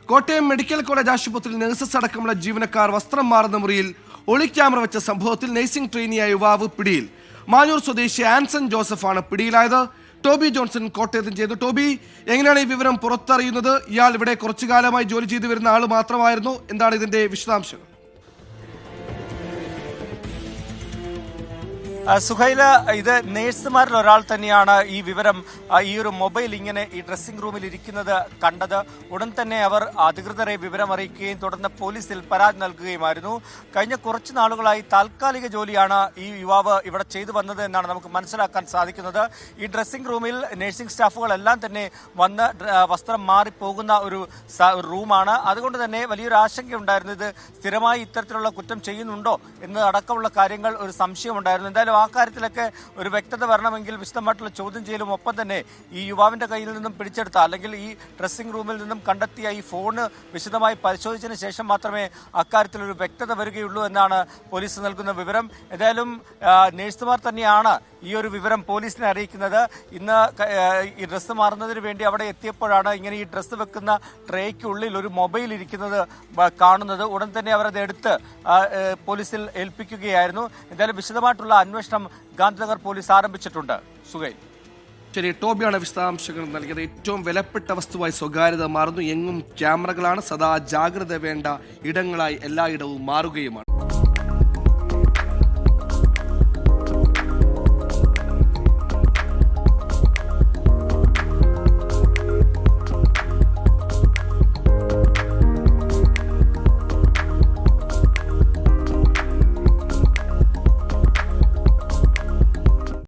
Kottayam medical college ആശുപത്രിയിൽ nurses അടക്കമുള്ള ജീവനക്കാർ വസ്ത്രം മാറുന്ന മുറിയിൽ ഒളിക്യാമറ വെച്ച സംഭവത്തിൽ നഴ്സിംഗ് ട്രെയിനിയായ യുവാവ് പിടിയിൽ. മാഞ്ഞൂർ സ്വദേശി ആൻസൺ ജോസഫാണ് പിടിയിലായത്. ടോബി ജോൺസൺ കോട്ടയത്തും ചെയ്തു. ടോബി, എങ്ങനെയാണ് ഈ വിവരം പുറത്തറിയുന്നത്? ഇയാൾ ഇവിടെ കുറച്ചു കാലമായി ജോലി ചെയ്തു വരുന്ന ആൾ മാത്രമായിരുന്നു. എന്താണ് ഇതിന്റെ വിശദാംശങ്ങൾ? സുഹൈല, ഇത് നേഴ്സുമാരിൽ ഒരാൾ തന്നെയാണ് ഈ വിവരം, ഈ ഒരു മൊബൈൽ ഇങ്ങനെ ഈ ഡ്രസ്സിംഗ് റൂമിൽ ഇരിക്കുന്നത് കണ്ടത്. ഉടൻ തന്നെ അവർ അധികൃതരെ വിവരം അറിയിക്കുകയും തുടർന്ന് പോലീസിൽ പരാതി നൽകുകയുമായിരുന്നു. കഴിഞ്ഞ കുറച്ച് നാളുകളായി താൽക്കാലിക ജോലിയാണ് ഈ യുവാവ് ഇവിടെ ചെയ്തു വന്നത് എന്നാണ് നമുക്ക് മനസ്സിലാക്കാൻ സാധിക്കുന്നത്. ഈ ഡ്രസ്സിംഗ് റൂമിൽ നഴ്സിംഗ് സ്റ്റാഫുകളെല്ലാം തന്നെ വന്ന് വസ്ത്രം മാറിപ്പോകുന്ന ഒരു റൂമാണ്. അതുകൊണ്ട് തന്നെ വലിയൊരു ആശങ്കയുണ്ടായിരുന്നു. ഇത് സ്ഥിരമായി ഇത്തരത്തിലുള്ള കുറ്റം ചെയ്യുന്നുണ്ടോ എന്ന് അടക്കമുള്ള കാര്യങ്ങൾ ഒരു സംശയമുണ്ടായിരുന്നു. എന്തായാലും ആ കാര്യത്തിലൊക്കെ ഒരു വ്യക്തത വരണമെങ്കിൽ വിശദമായിട്ടുള്ള ചോദ്യം ചെയ്യലും ഒപ്പം തന്നെ ഈ യുവാവിന്റെ കയ്യിൽ നിന്നും പിടിച്ചെടുത്ത അല്ലെങ്കിൽ ഈ ഡ്രസ്സിംഗ് റൂമിൽ നിന്നും കണ്ടെത്തിയ ഈ ഫോണ് വിശദമായി പരിശോധിച്ചതിന് ശേഷം മാത്രമേ അക്കാര്യത്തിലൊരു വ്യക്തത വരികയുള്ളൂ എന്നാണ് പോലീസ് നൽകുന്ന വിവരം. ഏതായാലും നഴ്സുമാർ തന്നെയാണ് ഈ ഒരു വിവരം പോലീസിനെ അറിയിക്കുന്നത്. ഇന്ന് ഈ ഡ്രസ്സ് മാറുന്നതിന് വേണ്ടി അവിടെ എത്തിയപ്പോഴാണ് ഇങ്ങനെ ഈ ഡ്രസ്സ് വെക്കുന്ന ട്രേക്കുള്ളിൽ ഒരു മൊബൈൽ ഇരിക്കുന്നത് കാണുന്നത്. ഉടൻ തന്നെ അവർ അത് എടുത്ത് പോലീസിൽ ഏൽപ്പിക്കുകയായിരുന്നു. എന്തായാലും വിശദമായിട്ടുള്ള അന്വേഷണം ഗാന്ധിനഗർ പോലീസ് ആരംഭിച്ചിട്ടുണ്ട്. സുഹൈൽ, ശരി, ടോബിയാണ് വിശദാംശങ്ങൾ നൽകിയത്. ഏറ്റവും വിലപ്പെട്ട വസ്തുവായി സ്വകാര്യത മാറുന്നു. എങ്ങും ക്യാമറകളാണ്. സദാ ജാഗ്രത വേണ്ട ഇടങ്ങളായി എല്ലായിടവും മാറുകയുമാണ്.